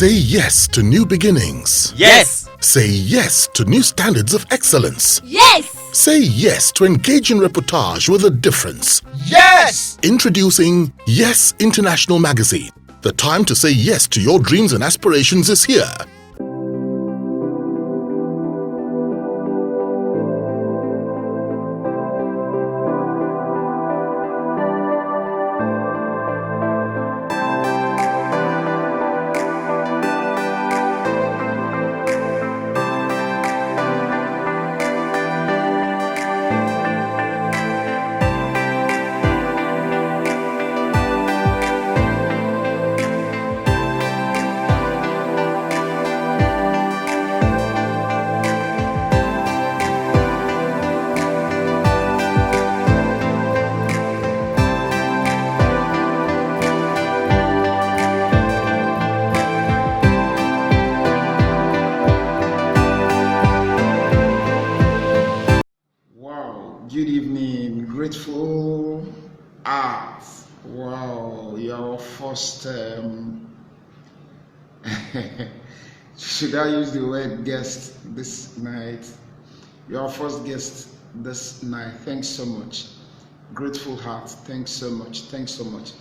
Say yes to new beginnings. Yes. Say yes to new standards of excellence. Yes. Say yes to engaging reportage with a difference. Yes. Introducing Yes International Magazine. The time to say yes to your dreams and aspirations is here. Good evening, grateful art. Wow, your first, should I use the word guest this night? Your first guest this night. Thanks so much. Grateful heart. Thanks so much. Thanks so much.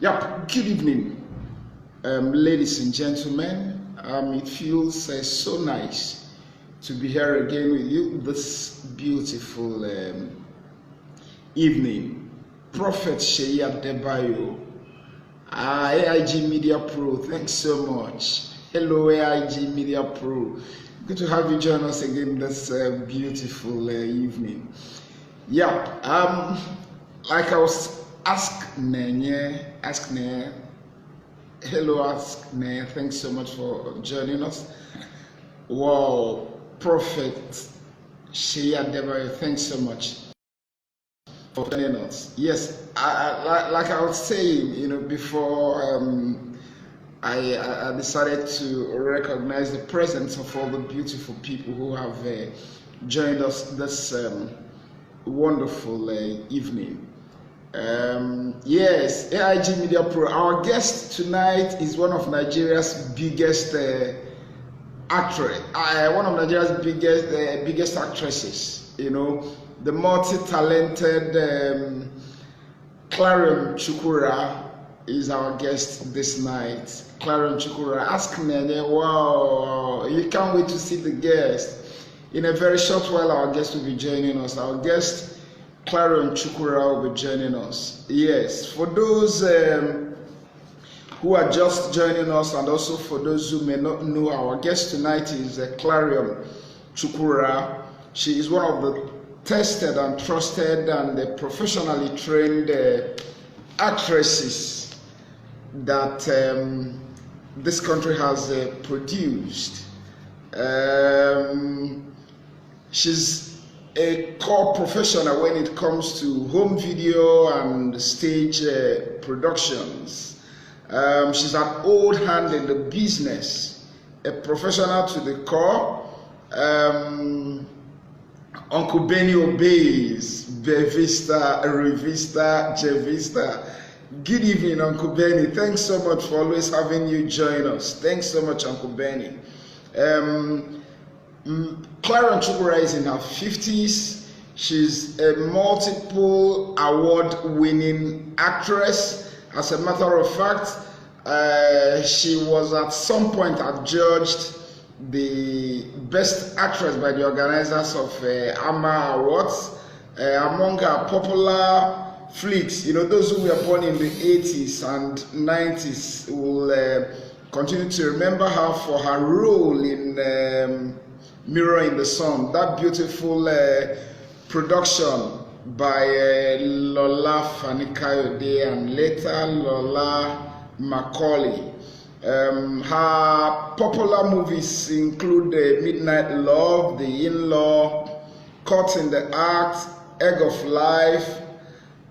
Yep, good evening, ladies and gentlemen. It feels so nice to be here again with you this beautiful evening. Prophet Sheyi Adebayo, AIG Media Pro, thanks so much. Hello AIG Media Pro, good to have you join us again this beautiful evening. Yep, like I was hello Ask Ne, thanks so much for joining us. Wow, Prophet Sheyi Adebayo, thanks so much for joining us. Yes, like I was saying, before I decided to recognize the presence of all the beautiful people who have joined us this wonderful evening. Yes, AIG Media Pro. Our guest tonight is one of Nigeria's biggest actress, one of Nigeria's biggest actresses. The multi-talented Clarion Chukwurah is our guest this night. Clarion Chukwurah, ask Nene. Wow, you can't wait to see the guest. In a very short while, our guest will be joining us. Our guest, Clarion Chukwurah, will be joining us. Yes, for those who are just joining us, and also for those who may not know, our guest tonight is Clarion Chukwurah. She is one of the tested and trusted and professionally trained actresses that this country has produced. She's a core professional when it comes to home video and stage productions. She's an old hand in the business, a professional to the core. Uncle Benny obeys, Bevista, Revista, Jevista. Good evening, Uncle Benny. Thanks so much for always having you join us. Thanks so much, Uncle Benny. Clarion Chukwurah is in her 50s. She's a multiple award-winning actress. As a matter of fact, she was at some point adjudged the best actress by the organizers of AMA Awards. Among her popular flicks, those who were born in the 80s and 90s will continue to remember her for her role in Mirror in the Sun, that beautiful production by Lola Fanikayode and later Lola Macaulay. Her popular movies include Midnight Love, The In-Law, Caught in the Act, Egg of Life,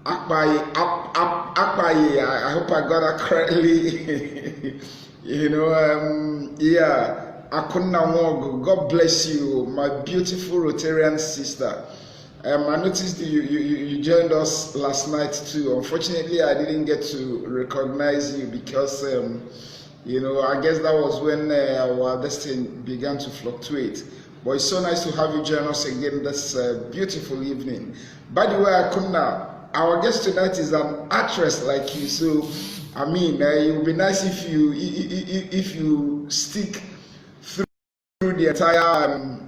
Akbaye, I hope I got that correctly. Akuna Wogo, God bless you, my beautiful Rotarian sister. I noticed you joined us last night too. Unfortunately, I didn't get to recognize you because I guess that was when our destiny began to fluctuate. But it's so nice to have you join us again this beautiful evening. By the way, Akuna, our guest tonight is an actress like you, so I mean, it would be nice if you stick through the entire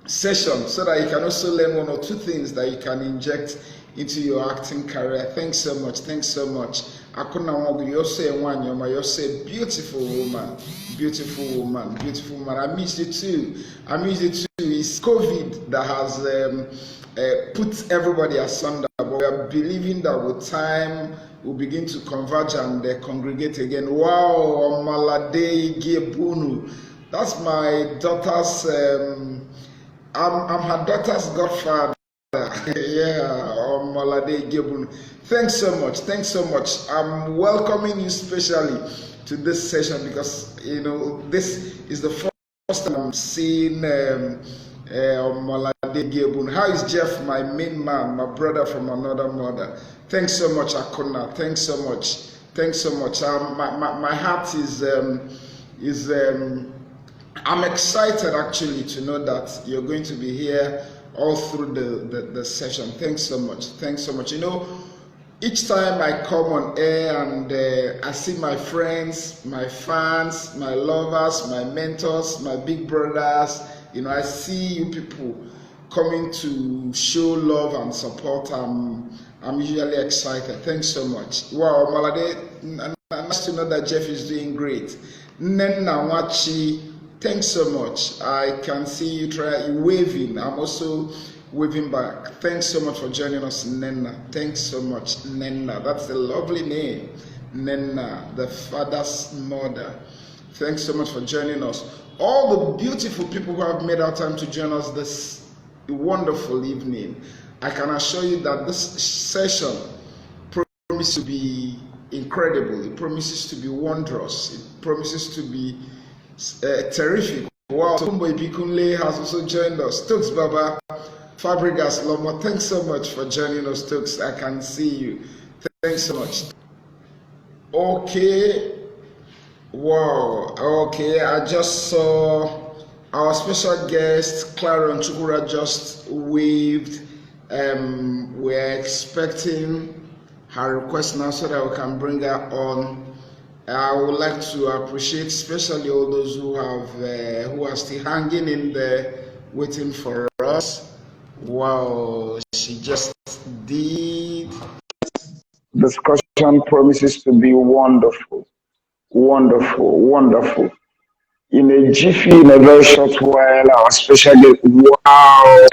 session so that you can also learn one or two things that you can inject into your acting career. Thanks so much. Thanks so much. Akuna Wangu, you're saying one, you're saying beautiful woman, beautiful woman, beautiful woman. I miss you too. I miss you too. It's COVID that has put everybody asunder, but we are believing that with time we'll begin to converge and congregate again. Wow, Malade Gebunu. That's my daughter's. I'm her daughter's godfather. Yeah, Malade Gebunu. Thanks so much. Thanks so much. I'm welcoming you especially to this session because this is the first time I'm seeing Malade Gebunu. How is Jeff, my main man, my brother from another mother? Thanks so much, Akona. Thanks so much. Thanks so much. My heart is I'm excited actually to know that you're going to be here all through the session. Thanks so much. Thanks so much. Each time I come on air and I see my friends, my fans, my lovers, my mentors, my big brothers, I see you people coming to show love and support. I'm usually excited. Thanks so much. Wow, Malade, nice to know that Jeff is doing great. Nenna Wachi, thanks so much. I can see you waving. I'm also waving back. Thanks so much for joining us, Nenna. Thanks so much, Nenna. That's a lovely name, Nenna, the father's mother. Thanks so much for joining us. All the beautiful people who have made our time to join us this wonderful evening. I can assure you that this session promises to be incredible. It promises to be wondrous. It promises to be terrific. Wow, Tumbo Ibikunle has also joined us. Stokes Baba, Fabregas Lomo, thanks so much for joining us, Stokes. I can see you. Thanks so much. Okay. Wow. Okay, I just saw our special guest, Clarion Chukwurah, just waved. We're expecting her request now so that we can bring her on. I would like to appreciate especially all those who are still hanging in there waiting for us. Wow, she just did. Discussion promises to be wonderful, wonderful, wonderful. In a jiffy, in a very short while, our special guest. Wow,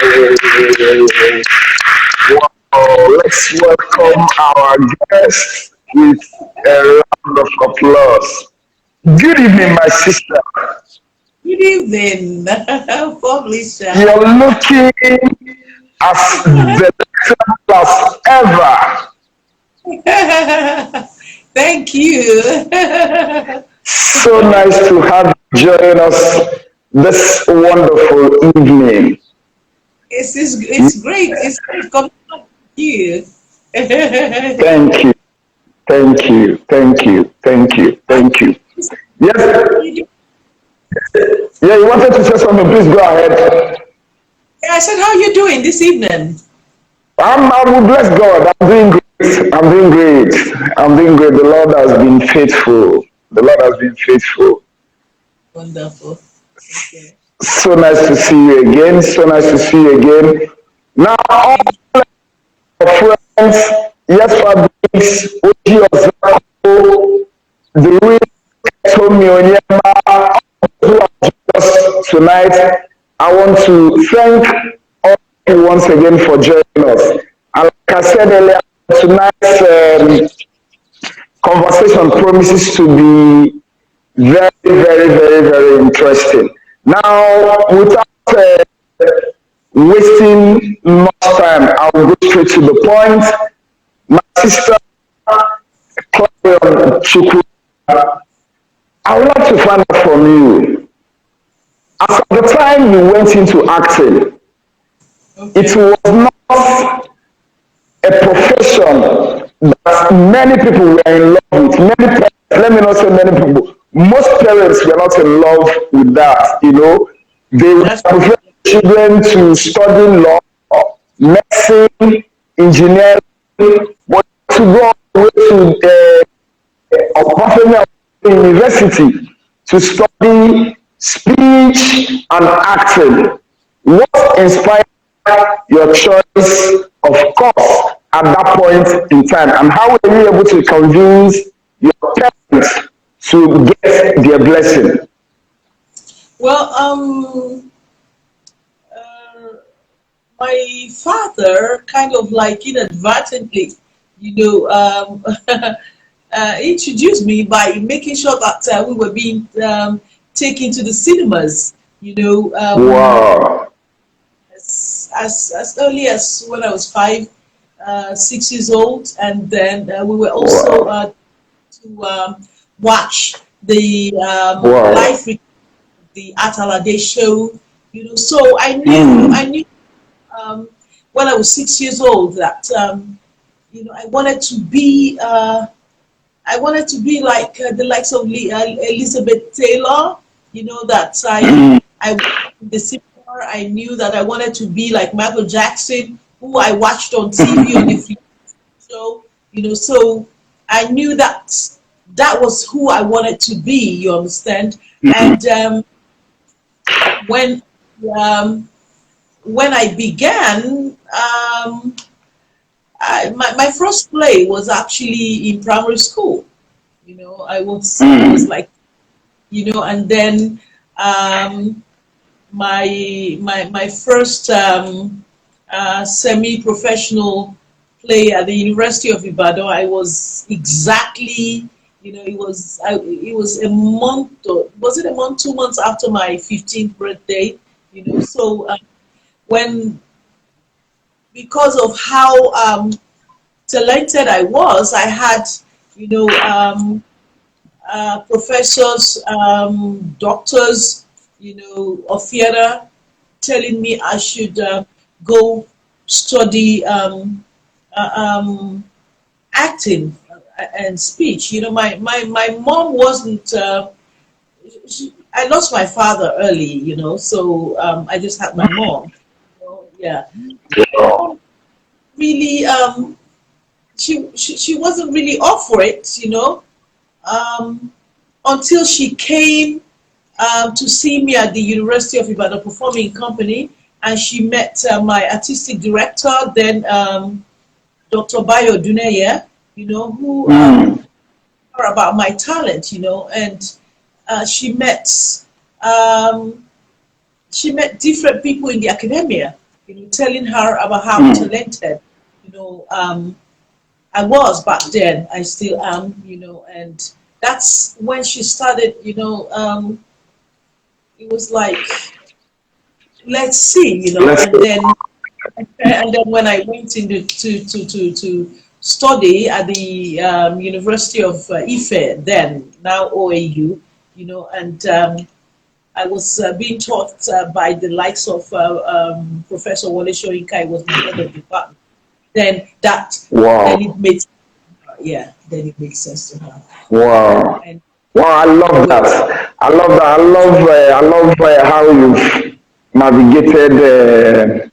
wow! Let's welcome our guest with a round of applause. Good evening, my sister. Good evening, publisher. You're looking as delightful as ever. Thank you. So nice to have you join us this wonderful evening. It's great. It's great coming up with you. Thank you. Thank you. Thank you. Thank you. Thank you. Yes. Yeah, you wanted to say something. Please go ahead. Yeah, I said, how are you doing this evening? I will bless God. I'm doing great. I'm doing great. I'm doing great. The Lord has been faithful. The Lord has been faithful. Wonderful. Okay. So nice to see you again. So nice to see you again. Now, all our friends, yes, Fabrics, Oji Ozako, the real Tommy Onyema, who are just tonight, I want to thank all of you once again for joining us. And like I said earlier, tonight's conversation promises to be very, very, very, very interesting. Now, without wasting much time, I'll go straight to the point. My sister, Clarion Chukwurah, I would like to find out from you. As at the time you went into acting, it was not a profession that many people were in love with. Let me not say many people. most parents were not in love with that. They would That's prefer children to study law, medicine, engineering, but to go all the way to or Buffalo University to study speech and acting. What inspired your choice of course at that point in time, and how were you able to convince your parents to get their blessing? well. My father kind of like inadvertently, introduced me by making sure that we were being taken to the cinemas. You know, Wow, as early as when I was 6 years old, and then we were also wow, to watch the wow. live the Atalade show. So I knew um, when I was 6 years old that I wanted to be like the likes of Elizabeth Taylor. That I the cinema. I knew that I wanted to be like Michael Jackson, who I watched on TV on the show. So I knew that that was who I wanted to be. You understand? And when um, when I began, my first play was actually in primary school. I was like, and then um, my first semi-professional play at the University of Ibadan. I was exactly, it was a month, or was it a month, 2 months after my 15th birthday. So when because of how talented I was, I had, you know, professors, doctors, of theater telling me I should go study uh, um, acting and speech. My mom wasn't. I lost my father early, so I just had my mom. Yeah, my mom really she wasn't really up for it, um, until she came to see me at the University of Ibadan Performing Company, and she met my artistic director, then Dr. Bayo Duneye, who her about my talent, and she met um, she met different people in the academia, telling her about how talented, you know, um, I was back then. I still am, and that's when she started, it was like, let's see, Let's and then when I went into to study at the University of Ife, then now OAU, and I was being taught by the likes of Professor Wole Soyinka. Was my head of department. Then that, wow, then it made, yeah, then it makes sense to her, wow. and Wow, I love well, that. I love that. I love how you've navigated that,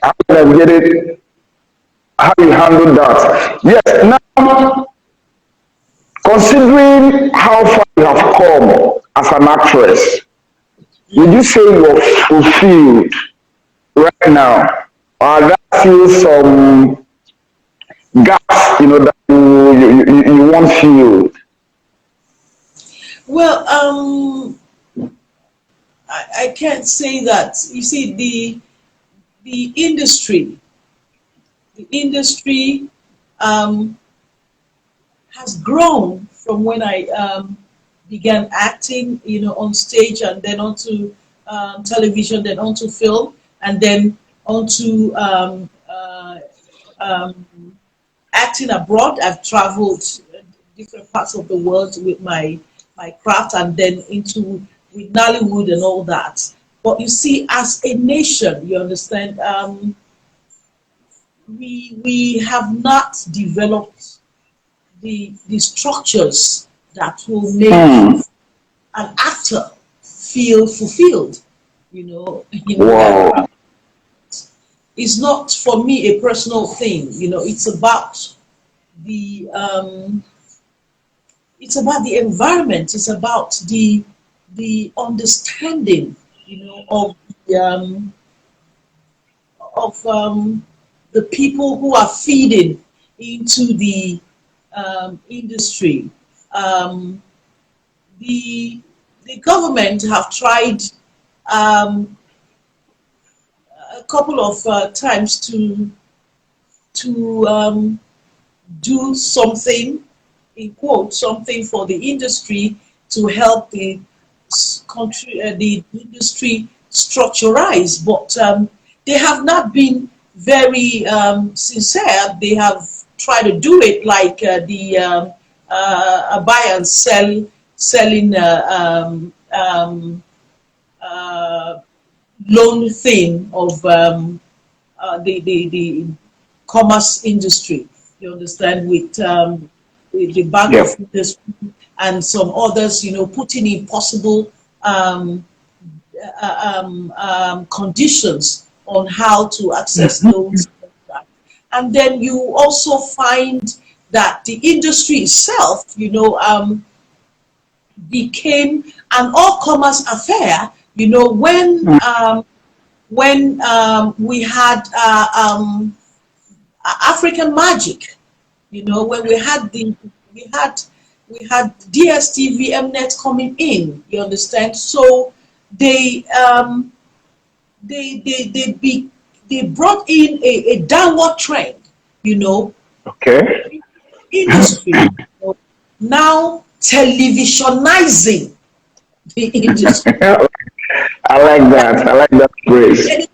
how you navigated, how you handled that. Yes, now considering how far you have come as an actress, would you say yes. you're fulfilled right now? Or are there still some gaps, that you want filled? Well, I can't say that. You see, the industry, the industry um, has grown from when I began acting, on stage, and then onto television, then onto film, and then onto um, acting abroad. I've traveled different parts of the world with my craft, and then into with Nollywood and all that. But you see, as a nation, you understand, we have not developed the structures that will make an actor feel fulfilled. Wow. It's not for me a personal thing. It's about the environment. It's about the understanding, of the people who are feeding into the industry. The government have tried a couple of times to do something, in quote, something for the industry to help the country, the industry structurize, but they have not been very sincere. They have tried to do it like the buy and selling loan thing of the commerce industry. You understand, with the Bank of Industry and some others, putting impossible conditions on how to access loans. And then you also find that the industry itself, became an all-commerce affair. When we had African Magic, when we had DSTV, Mnet coming in. You understand? So they brought in a downward trend. Okay. Industry now televisionizing the industry. I like that. I like that phrase. It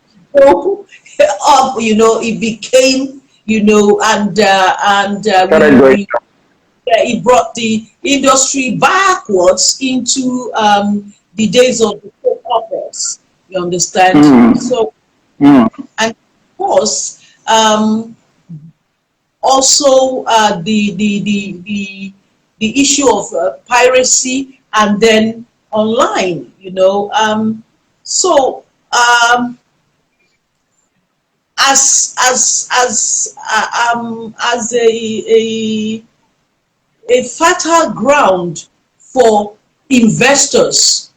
became, it brought the industry backwards into the days of the soap operas. You understand? So, and of course, also the issue of piracy, and then online. So as a fertile ground for investors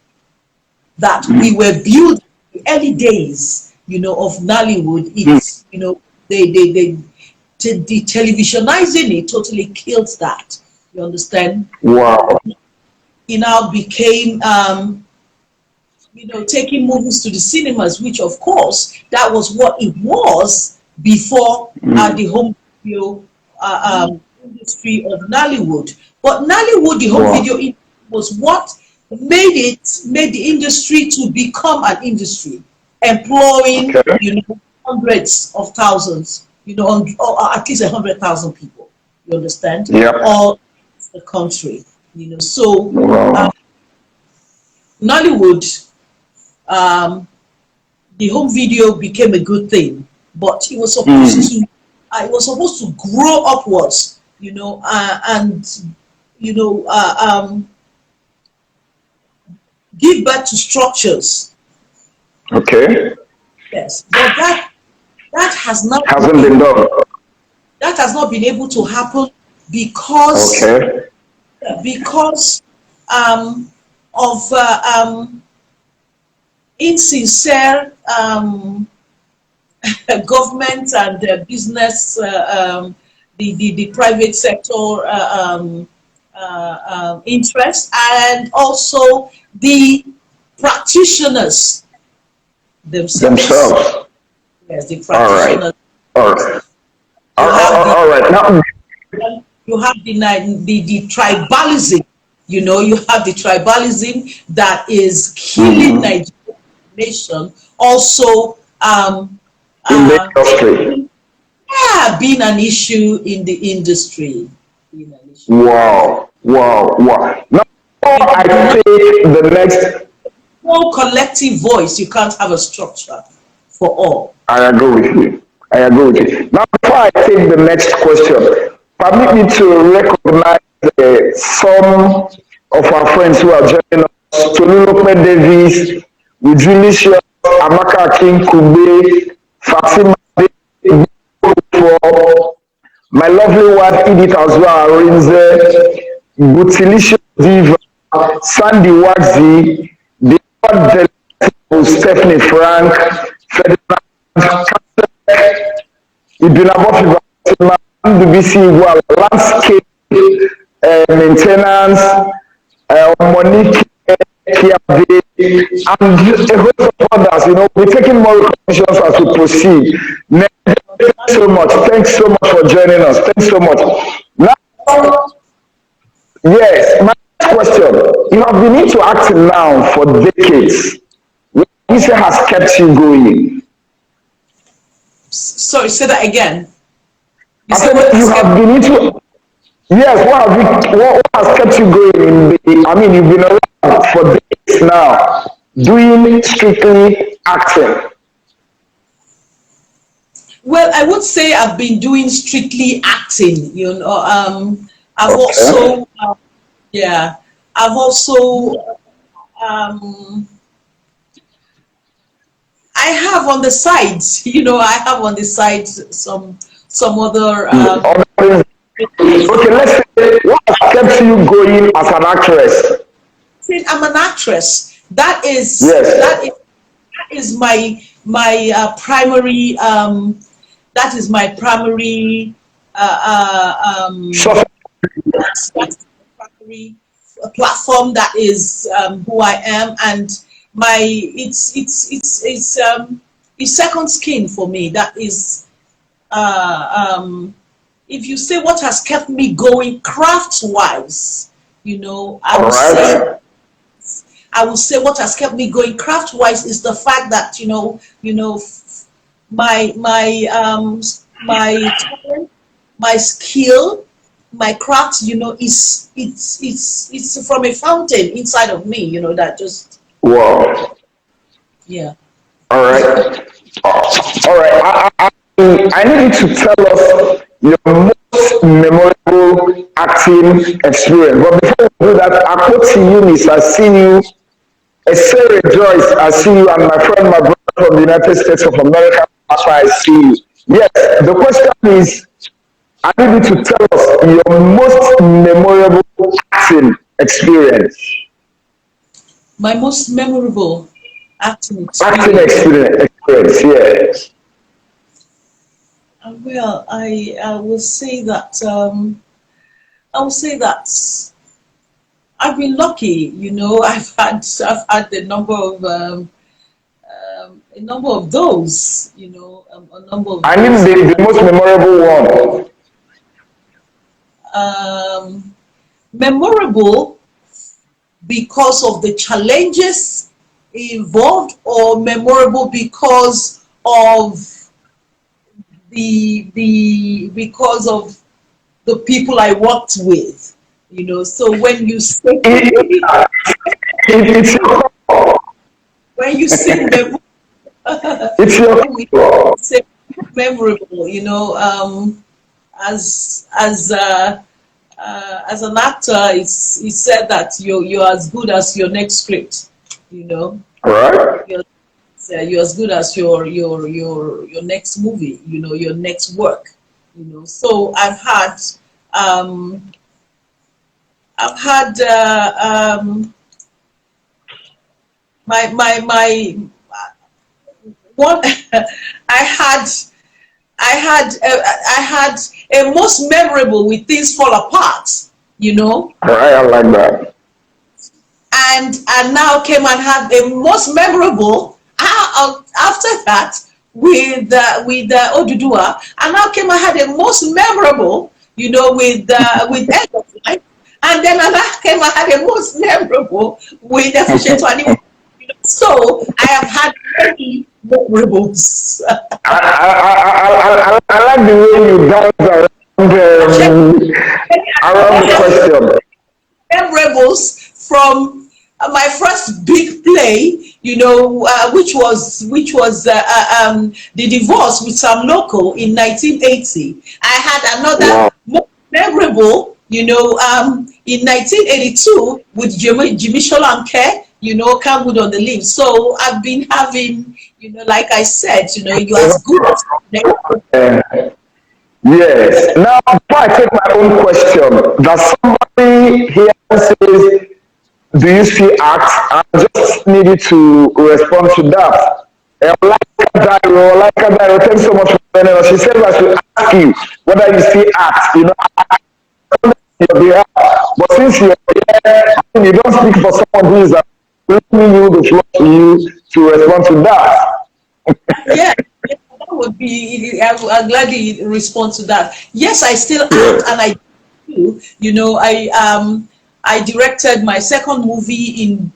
that we were building in the early days, of Nollywood. It's, the televisionizing it totally killed that. You understand? Wow. It now became, taking movies to the cinemas, which of course, that was what it was before the home video industry of Nollywood. But Nollywood, the home video industry, was what made the industry to become an industry, employing, hundreds of thousands, or at least 100,000 people. You understand? All the country. So Nollywood, the home video became a good thing, but it was supposed to grow upwards, and give birth to structures. Okay. Yes, but that hasn't been done. That has not been able to happen because of insincere government and business, the private sector interest, and also the practitioners themselves. Yes, the practitioners. All right. Now you have the tribalism. You have the tribalism that is killing Nigeria nation. Also, in the industry. Being an issue in the industry. Wow. Now I take the next. No collective voice. You can't have a structure for all. I agree with you. Now, before I take the next question, permit me to recognize some of our friends who are joining us. Tolulope Davis, Ujulisius, Amaka King Kube, Fatima for my lovely wife Edith as well, Rinze, Butilicious Diva, Sandy Wazi, the Stephanie Frank, Ferdinand, Ibinabofi, BC Igual, landscape maintenance, Monique, Kiabe, and a host of others. You know, we're taking more recognitions as we proceed. Thanks so much. Thanks so much for joining us. Thanks so much. Now, yes, my next question. You have been into acting now for decades. What do you say has kept you going? Sorry, say that again. I said you have been into. Yes, what has kept you going in the, I mean, you've been around for decades now, doing strictly acting. Well, I would say I've been doing strictly acting, you know. I've Okay. also, yeah, I've also, I have on the sides, you know, I have on the sides some other, Okay, let's say, what has kept you going as an actress? I'm an actress. That is, Yes. that is my primary, that is my primary, So, that's the primary platform. That is who I am, and my it's second skin for me. That is, if you say what has kept me going craft wise, you know, all right. I will say what has kept me going craft wise is the fact that my talent, my skill, my craft, you know, it's from a fountain inside of me, you know, that just, Wow. yeah. All right. All right. I need you to tell us your most memorable acting experience. But before we do that, Akoti Eunice, I see you. Sarah Joyce, I see you. And my friend, my brother from the United States of America, that's why I see you. Yes, the question is, I need you to tell us your most memorable acting experience. My most memorable acting Acting experience. experience, yes. Well, I will say that I've been lucky, you know. I've had a number of those, you know, a number of I need those. the most memorable one. Memorable because of the challenges involved, or memorable because of because of the people I worked with, you know. So when you say It's your call. when you say It's your when we call. say memorable, you know, as an actor, it's said that you're as good as your next script, you know. All right. You're as good as your next movie, you know, your next work, you know. So um, I've had my one I had a most memorable with Things Fall Apart, you know. All right, I like that. And now came and had a most memorable after that with Odudua, and now came and had a most memorable, you know, with End of Life, and then I came and had a most memorable with Efushetwani. You know, so I have had many memorables. I like the way you dance around the question. Memorables from my first big play, you know, which was the Divorce with Sam Loco in 1980. I had another Wow. most memorable, in 1982 with Jimmy Sholanke, Camwood on the Leaf. So I've been having, like I said, you as good as Yes. Now, before I take my own question, does somebody here says, do you still act? I just needed to respond to that. Like thanks so much for joining us. She said I should ask you whether you still act. Your behalf. But since you're here, you don't speak for someone who is let me use the floor to you to respond to that. yeah, that would be. I'll gladly respond to that. Yes, I still act, and I do. I directed my second movie in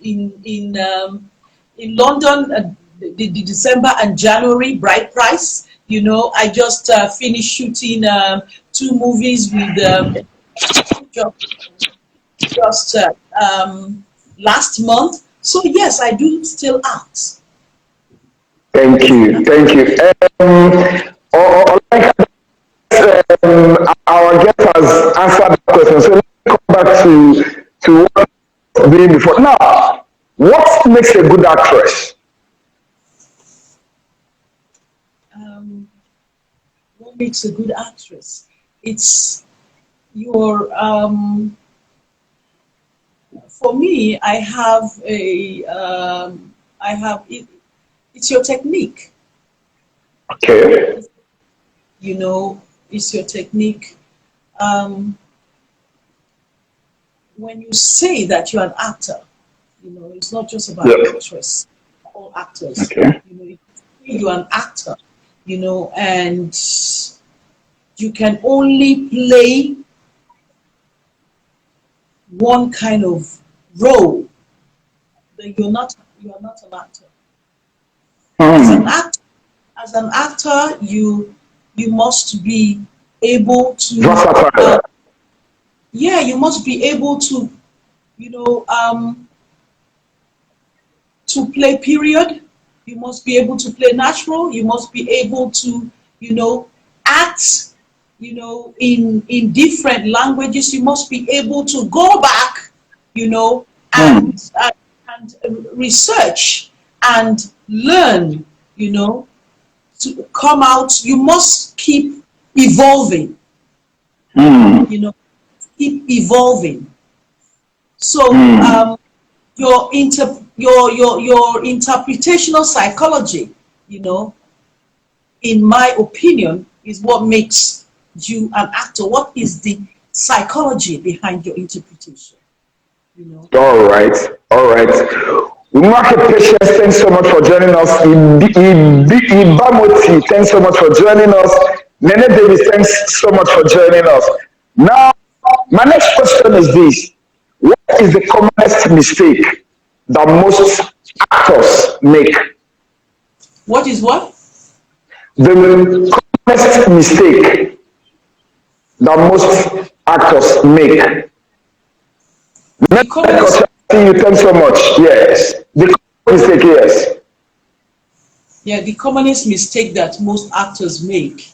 London, the December and January, Bright Price. I just finished shooting 2 movies with just last month. So yes, I do still act. Thank you. Thank you. Like our guest has answered the question, so let's come back to what I was doing before. Now, what makes a good actress? What makes a good actress? It's your for me, I have it's your technique. Okay. It's your technique. When you say that you're an actor, it's not just about actress, all actors. Okay. You're an actor, and you can only play one kind of role. Then you are not an actor. As an actor, you must be able to. You must be able to, to play period. You must be able to play natural. You must be able to, act, in different languages. You must be able to go back, and research and learn, to come out. You must keep evolving, keep evolving. So your interpretational psychology, in my opinion, is what makes you an actor. What is the psychology behind your interpretation? All right. Market Patience, thanks so much for joining us. Ibamoti, thanks so much for joining us. Nene Davis, thanks so much for joining us. Now, my next question is this. What is the commonest mistake that most actors make? What is what? The commonest mistake that most actors make. You thanks so much. Yes. The commonest mistake, yes. Yeah, the commonest mistake that most actors make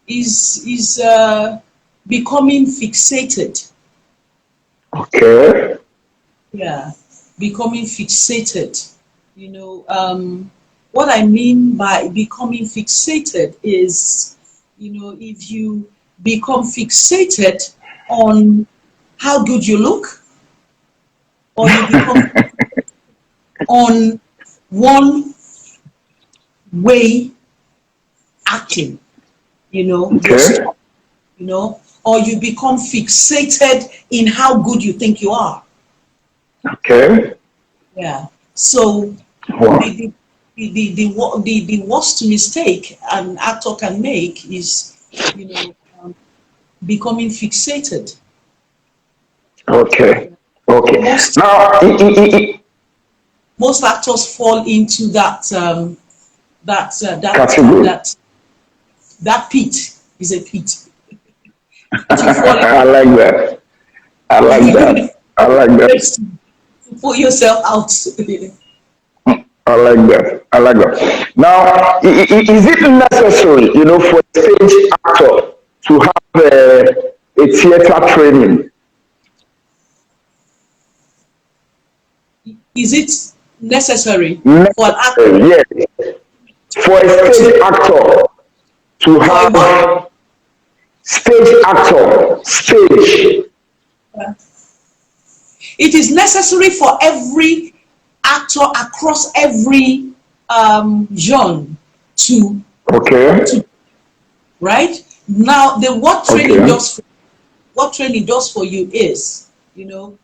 is becoming fixated. Okay. Yeah, becoming fixated. What I mean by becoming fixated is, if you become fixated on how good you look, or you become on one way acting, Okay. or you become fixated in how good you think you are. Okay. Yeah. So Wow. the worst mistake an actor can make is, becoming fixated. Okay. Most actors fall into that category. that pit is a pit. I like that. I like that. To put yourself out. I like that. Now, is it necessary, for a stage actor to have a theater training? Is it necessary for an actor? Necessary, yes. For a stage actor to For a what? have stage. It is necessary for every actor across every genre to Okay. right now. The what training Okay. does for you is, you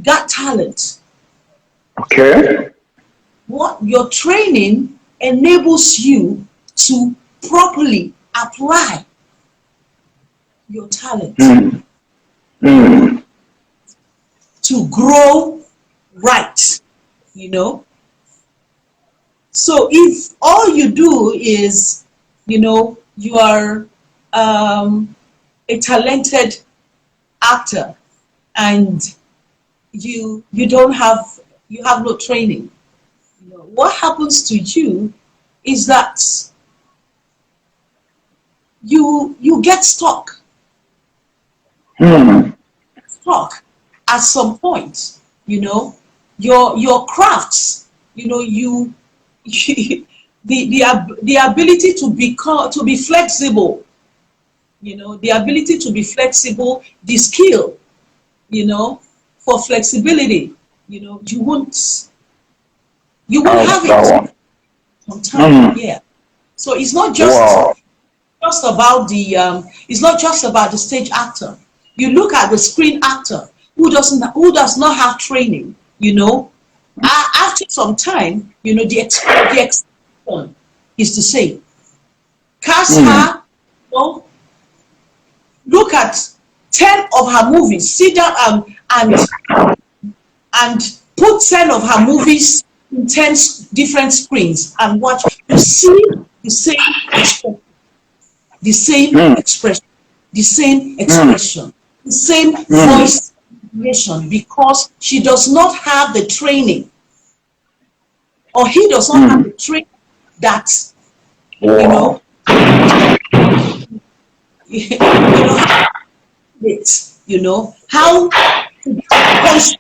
got talent. Okay. What your training enables you to properly apply your talent to grow right, you know. So if all you do is, you are a talented actor and you have no training, what happens to you is that you get stuck at some point, your crafts, the ability to be flexible, the ability to be flexible, the skill, for flexibility, you won't have it That sometime. Yeah. So it's not one. Wow. just about it's not just about the stage actor. You look at the screen actor who does not have training, after some time, the expression is the same. Cast her, look at 10 of her movies, sit down and put 10 of her movies in 10 different screens and watch. You see the same expression, the same expression, the same expression, the same voice information, because she does not have the training, or he does not have the training that Wow. how to be conscious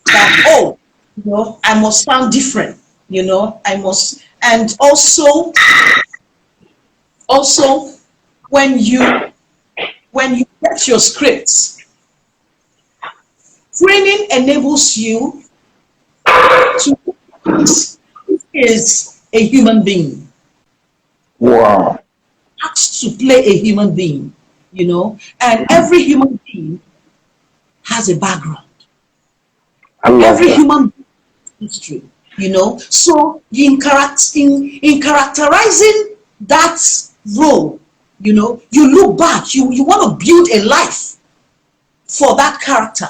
that, I must sound different, I must. And also when you get your scripts, training enables you to is a human being, Wow. asked to play a human being, and every human being has a background. I love Every that. human being has history, So in characterizing that role, you look back, you want to build a life for that character.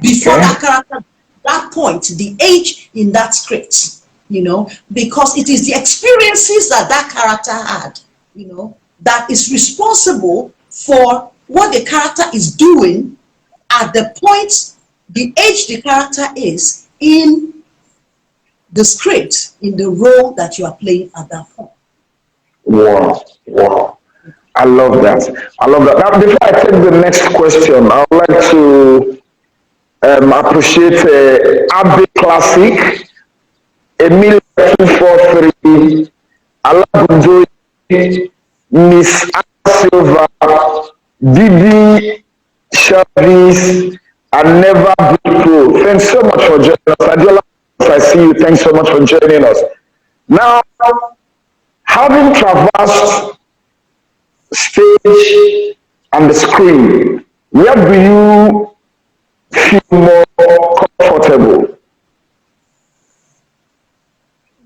Before that character, that point, the age in that script, because it is the experiences that character had, that is responsible for what the character is doing at the point, the age the character is in the script, in the role that you are playing at that point. Wow. Wow. I love that. I love that. Now, before I take the next question, I would like to appreciate Abbey Classic, Emil 243, Alagunjo, Miss Anna Silva, Didi Chavis, and Never Be Pro. Thanks so much for joining us. Adiola, I see you. Thanks so much for joining us. Now, having traversed stage and the screen, where do you feel more comfortable?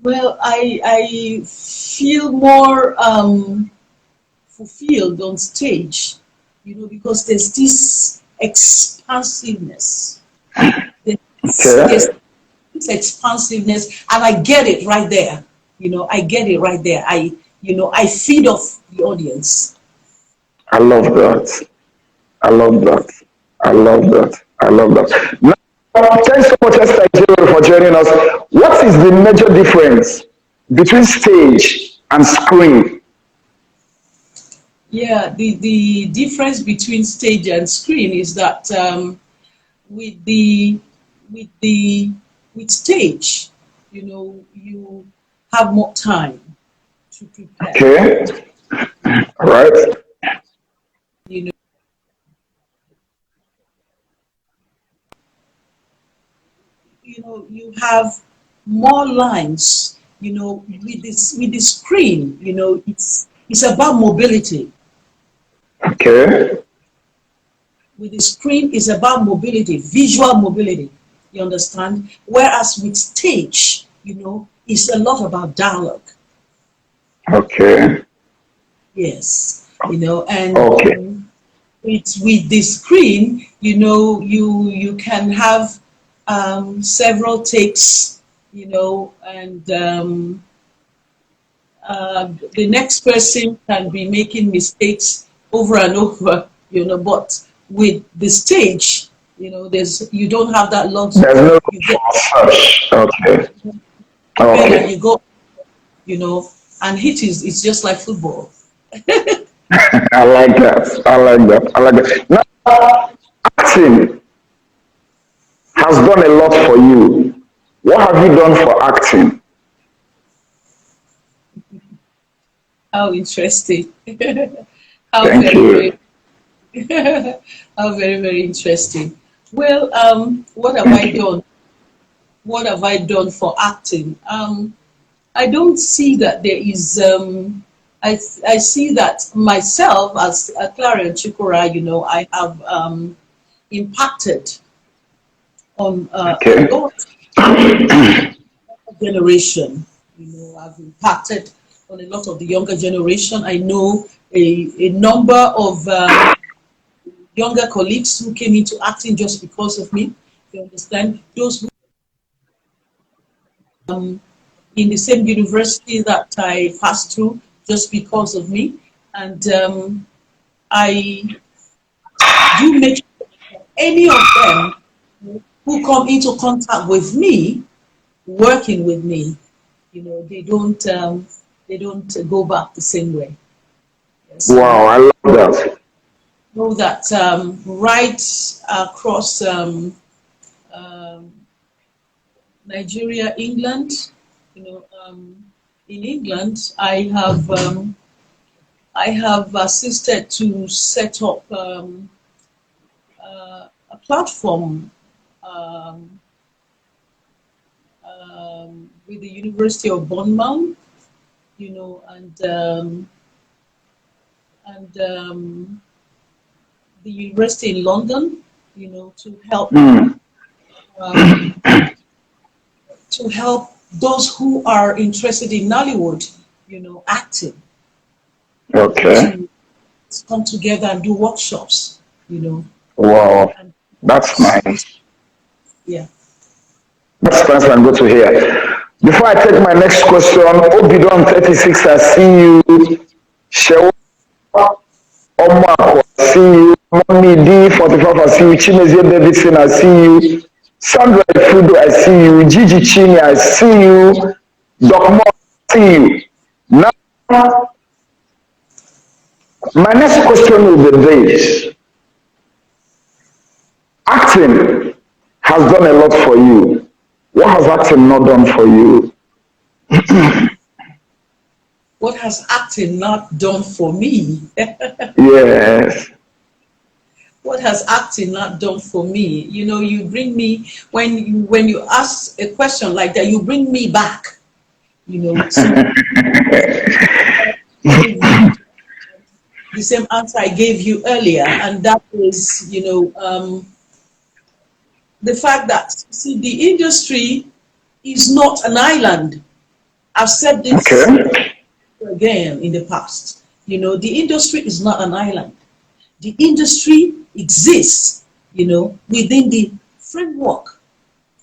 Well, I feel more fulfilled on stage, because there's this expansiveness. There's Okay. this expansiveness, and I get it right there. I get it right there. I feed off the audience. I love that. I love that. I love that. I love that. Now, thanks so much, Esther Ejiro, for joining us. What is the major difference between stage and screen? Yeah, the difference between stage and screen is that with the with the with stage, you have more time to prepare. Okay. All right. You know, you have more lines. With the screen, it's about mobility. Okay. With the screen, it's about mobility, visual mobility. You understand? Whereas with stage, it's a lot about dialogue. Okay. Yes, and Okay. with the screen, you can have several takes, and the next person can be making mistakes over and over, but with the stage, you don't have that luxury. There's no room You get for such. Okay. pen and Okay. you go, and hit is just like football. I like that. I like that. I like that. Now, acting has done a lot for you. What have you done for acting? How interesting. How Thank very, you. very, how very, very interesting. Well, what have Thank I you. done? What have I done for acting? I don't see that there is. I see that myself as a Clarion Chukwurah, I have impacted on a Okay. lot of generation. I've impacted on a lot of the younger generation. I know a number of younger colleagues who came into acting just because of me. You understand? Those who in the same university that I passed through just because of me. And I do make sure any of them who come into contact with me, working with me, they don't go back the same way. Wow, So I love that. know that right across um, Nigeria, England, in England, I have assisted to set up a platform um, with the University of Bournemouth, and the university in London, to help Hmm. um, those who are interested in Nollywood, acting, Okay. to come together and do workshops, Wow. and That's nice. yeah. That's nice and good to hear. Before I take my next question, Obidon 36, I see you. Shewa Omako, I see you. Mommy D45, I see you. Chimezie Davidson, I see you. Sandra Fudo, I see you. Gigi Chini, I see you. Doc Mo, I see you. Now, my next question will be this. Acting has done a lot for you. What has acting not done for you? What has acting not done for me? Yes. What has acting not done for me? You bring me when you ask a question like that, you bring me back, to give you the same answer I gave you earlier, and that is, the fact that, see, the industry is not an island. I've said this Okay. again in the past. The industry is not an island. The industry exists, within the framework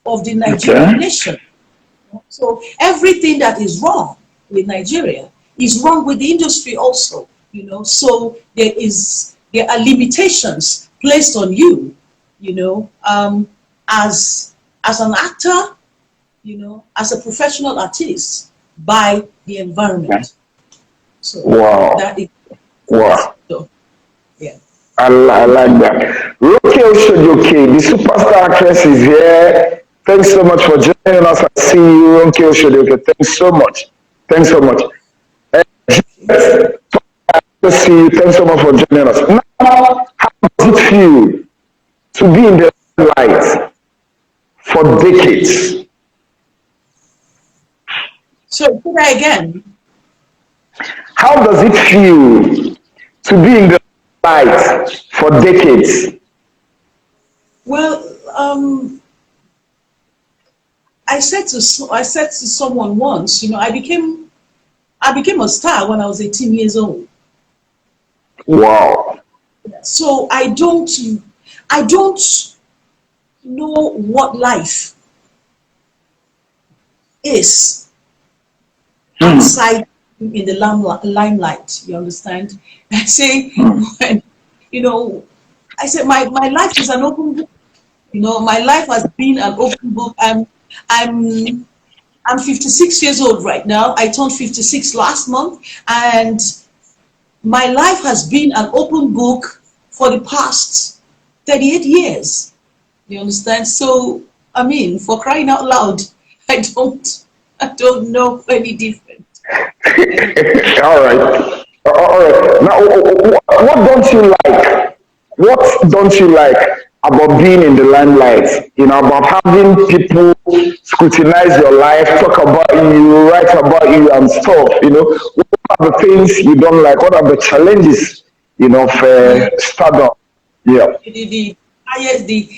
of the Nigerian Okay. nation. So everything that is wrong with Nigeria is wrong with the industry also. So there are limitations placed on you, as an actor, as a professional artist, by the environment. So Wow. that is. Wow. So yeah. I like that. Roke Oshojoke, the superstar actress, is here. Thanks so much for joining us. I see you, Roke Oshojoke. Thanks so much. Thanks so much. To see you. Thanks so much for joining us. Now, how does it feel to be in the light for decades? So say that again. How does it feel to be in the light for decades? Well, I said to someone once, I became a star when I was 18 years old. Wow. So I don't know what life is outside in the limelight. You understand? I say when you know I said my life is an open book. My life has been an open book. I'm I'm 56 years old right now. I turned 56 last month, and my life has been an open book for the past 38 years. You understand? So, I mean, for crying out loud, I don't know any different. I don't. All right. All right. Now, what don't you like? What don't you like about being in the limelight? About having people scrutinize your life, talk about you, write about you, and stuff. What are the things you don't like? What are the challenges? Of Mm. stardom. Yeah. The highest, the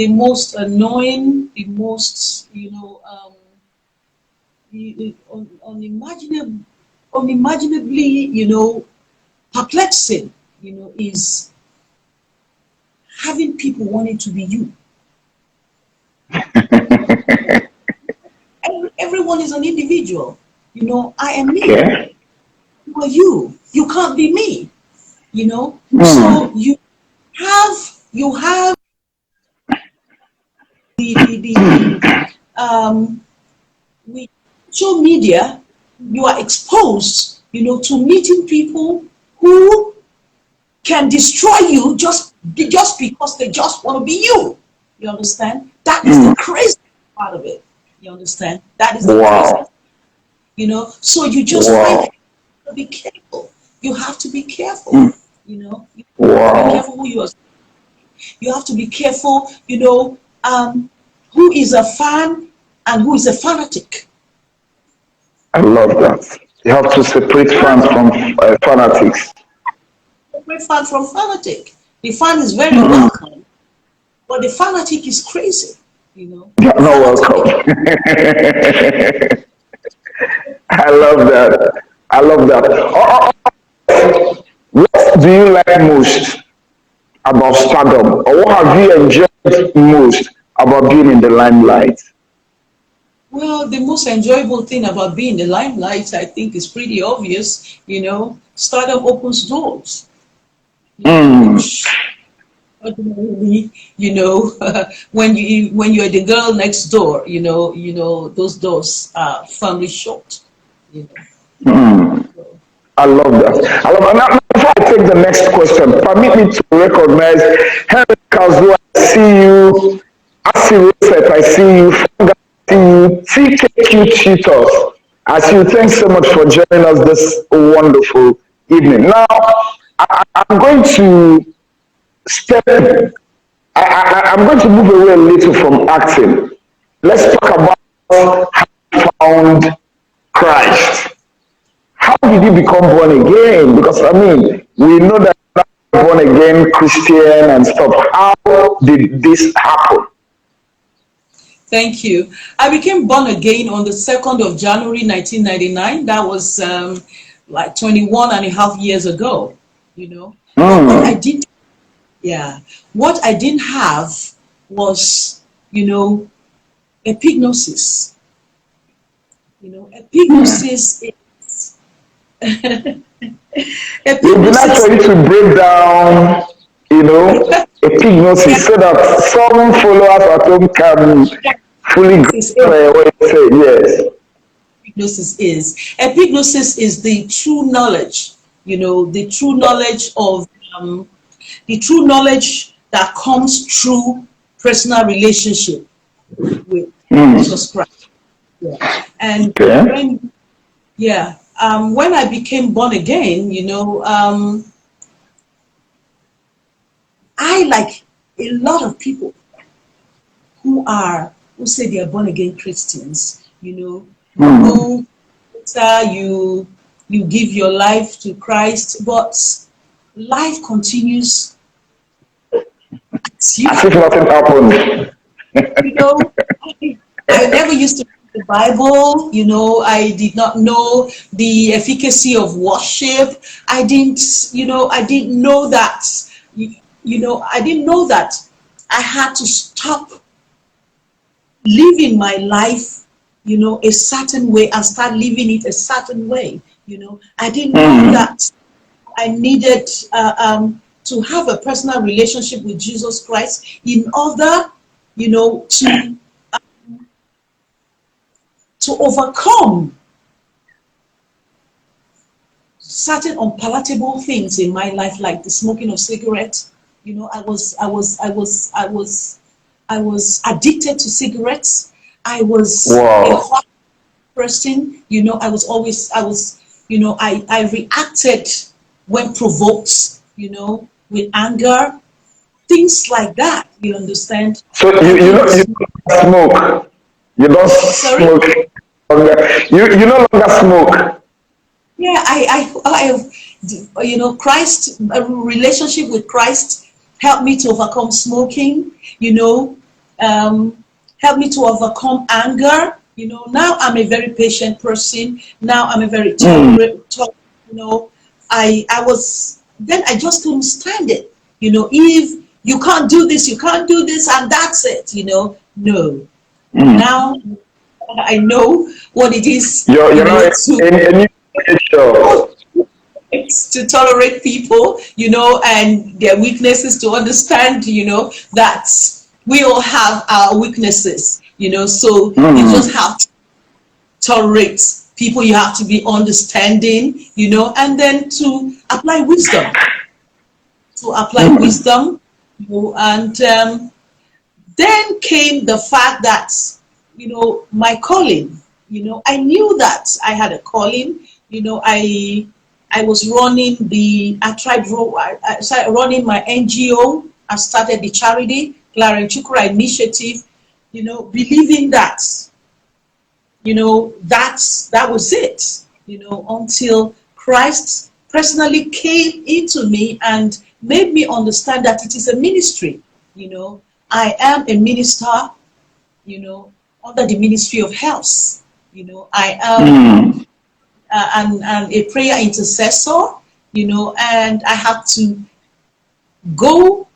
most annoying, the most, unimaginable, unimaginably, perplexing, is having people wanting to be you. Everyone is an individual. I am me. Okay. You are you. You can't be me. Hmm. So you have the with social media, you are exposed, to meeting people who can destroy you just because they just want to be you. You understand? That is the Hmm. crazy part of it. You understand? That is the crazy. Wow. So you just find Wow. that you have to be careful. You have to be careful. Hmm. You have to be Wow. careful who you are. You have to be careful. Who is a fan and who is a fanatic. I love that. You have to separate Fan, fans from fanatics. separate fan from fanatic. The fan is very welcome, but the fanatic is crazy. You're The not fanatic is. welcome. I love that. I love that. What do you like most about stardom? Or what have you enjoyed most about being in the limelight? Well, the most enjoyable thing about being in the limelight, I think, is pretty obvious. Stardom opens doors. Mm. Which ordinarily, when you're the girl next door, those doors are firmly shut. You know. So, I love that. I love that. Now, before I take the next question, permit me to recognize Henry Kazu. I see you. Asi Rosette, I see you. Fanga, I see you. TKQ Cheetos. I see you. Thanks so much for joining us this wonderful evening. Now, I'm going to step. I'm going to move away a little from acting. Let's talk about how you found Christ. How did you become born again? Because I mean, we know that you're born again Christian and stuff. How did this happen? thank you. I became born again on the 2nd of January 1999. That was like 21 and a half years ago. But what I Mm. did, yeah, what I didn't have was, you know, epignosis. Epignosis is We've been epignosis. actually to break down, epignosis so that some followers at home can fully Epignosis grasp what you say. Yes. epignosis is. Epignosis is the true knowledge, the true knowledge of the true knowledge that comes through personal relationship with Jesus Christ. Yeah. And Okay. when I became born again, I, like a lot of people who say they are born again Christians, you give your life to Christ, but life continues as As if usual. nothing happened. I never used to read the Bible. I did not know the efficacy of worship. I didn't know that. I didn't know that I had to stop living my life, a certain way and start living it a certain way. I didn't know that I needed to have a personal relationship with Jesus Christ in order, to overcome certain unpalatable things in my life, like the smoking of cigarettes. I was addicted to cigarettes. I was a hot person. I reacted when provoked, with anger, things like that. You understand? So you don't smoke. You don't Sorry? smoke. You no longer smoke. Yeah, Christ, a relationship with Christ helped me to overcome smoking, helped me to overcome anger. Now I'm a very patient person. Now I'm a very tolerant, then I just couldn't stand it. If you can't do this, you can't do this, and that's it, no. Now I know what it is, You're not in any picture. to tolerate people, and their weaknesses, to understand, that we all have our weaknesses, so you just have to tolerate people. You have to be understanding, and then to apply wisdom, and then came the fact that, my calling, I knew that I had a calling. I was running I started running my NGO. I started the charity, Clarion Chukwurah Initiative, believing that, that was it, until Christ personally came into me and made me understand that it is a ministry. I am a minister, under the Ministry of Health. I am and a prayer intercessor, and I have to go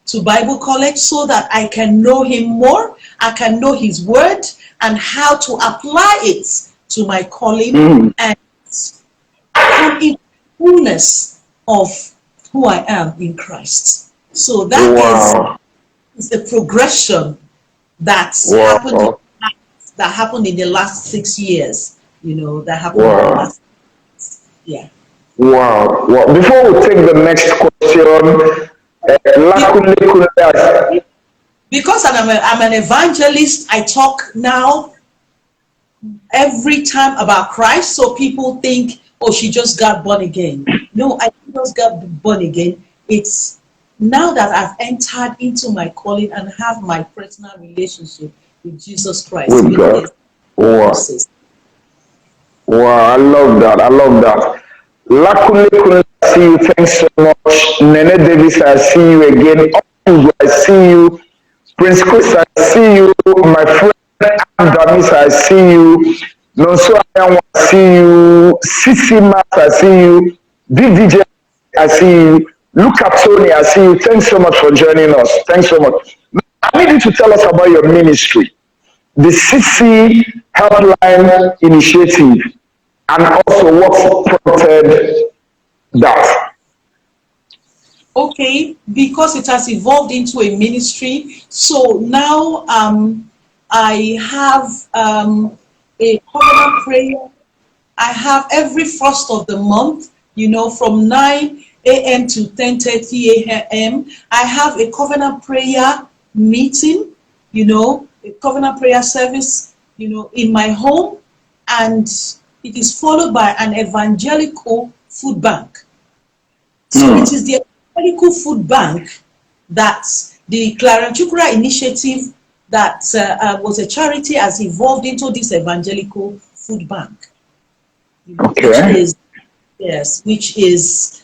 to Bible college so that I can know him more. I can know his word and how to apply it to my calling and come in fullness of who I am in Christ. So that is the progression that's happened in the last 6 years. That happened in the last, yeah. Wow. Before we take the next question, Because I'm an evangelist, I talk now every time about Christ, so people think, oh, she just got born again. No, I just got born again. It's now that I've entered into my calling and have my personal relationship with Jesus Christ. With God. Wow. Wow, I love that. I love that. Lakule, I see you. Thanks so much. Nene Davis, I see you again. I see you. Prince Chris, I see you. My friend Damis, I see you. Nonso Ayanwa, I see you. Sisi Mas, I see you. Big DJ, I see you. Look at Tony, I see you. Thanks so much for joining us. Thanks so much. I need you to tell us about your ministry, the CC Helpline Initiative, and also what prompted that. Okay, because it has evolved into a ministry, so now I have a covenant prayer. I have every first of the month, from 9 a.m. to 10:30 a.m. I have a covenant prayer meeting, a covenant prayer service, in my home, and it is followed by an evangelical food bank. So it is the evangelical food bank that the Clarion Chukwurah initiative that was a charity has evolved into this evangelical food bank, Okay. which is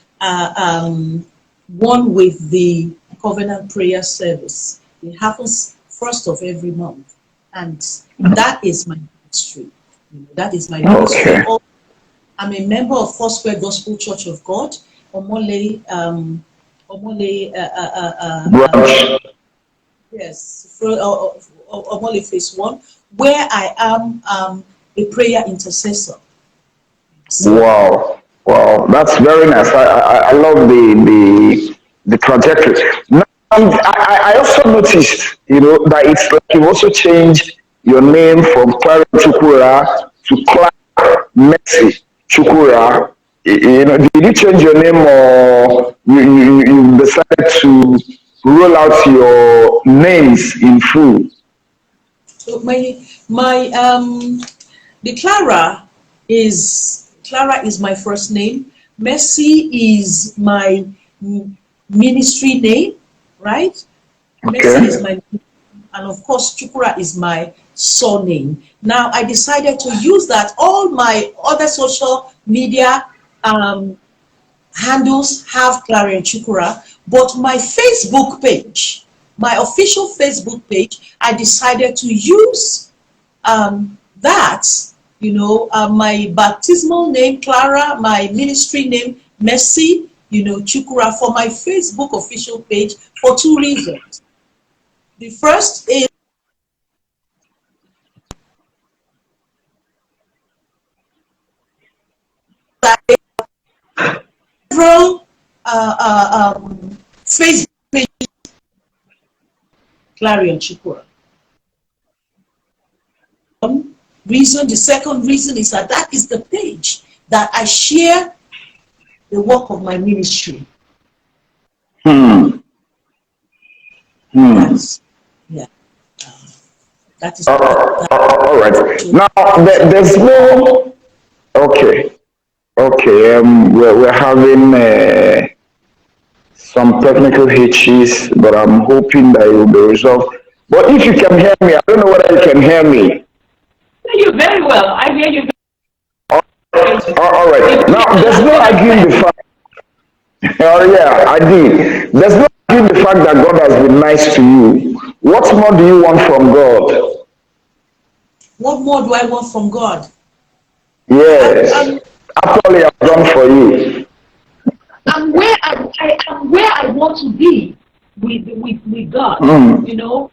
one with the covenant prayer service. It happens first of every month, and that is my ministry. That is my ministry. Okay. I'm a member of Foursquare Gospel Church of God, Omole, Branch. yes, Omole Phase 1, where I am a prayer intercessor. So, Wow. Wow. That's very nice. I love the trajectory. Now, I also noticed, that it's like you also changed your name from Clarion Chukwurah to Clark Mercy Chukwurah. Did you change your name, or you decided to roll out your names in full? so my the Clara is my first name. Mercy is my ministry name, right? Mercy is Okay. my, and of course Chukwurah is my surname. Now I decided to use that. All my other social media um, handles have Clarion Chukwurah, but my Facebook page, my official Facebook page, I decided to use that, my baptismal name, Clara, my ministry name, Mercy, Chukwurah, for my Facebook official page for two reasons. The first is that several Facebook page Clarion Chukwurah. Reason. The second reason is that is the page that I share the work of my ministry. Hmm. Hmm. That's yeah. That is that. All right. So Now, there's no. Okay. Okay. We're having some technical hitches, but I'm hoping that it will be resolved. But if you can hear me, I don't know whether you can hear me. hear you very well. I hear you All right. very Now, there's well. no Go arguing ahead. the fact. Oh yeah, I did. There's no arguing the fact that God has been nice to you. What more do you want from God? What more do I want from God? Yes. I'm After all, He has done for you. where I am where I want to be with God. Hmm. You know,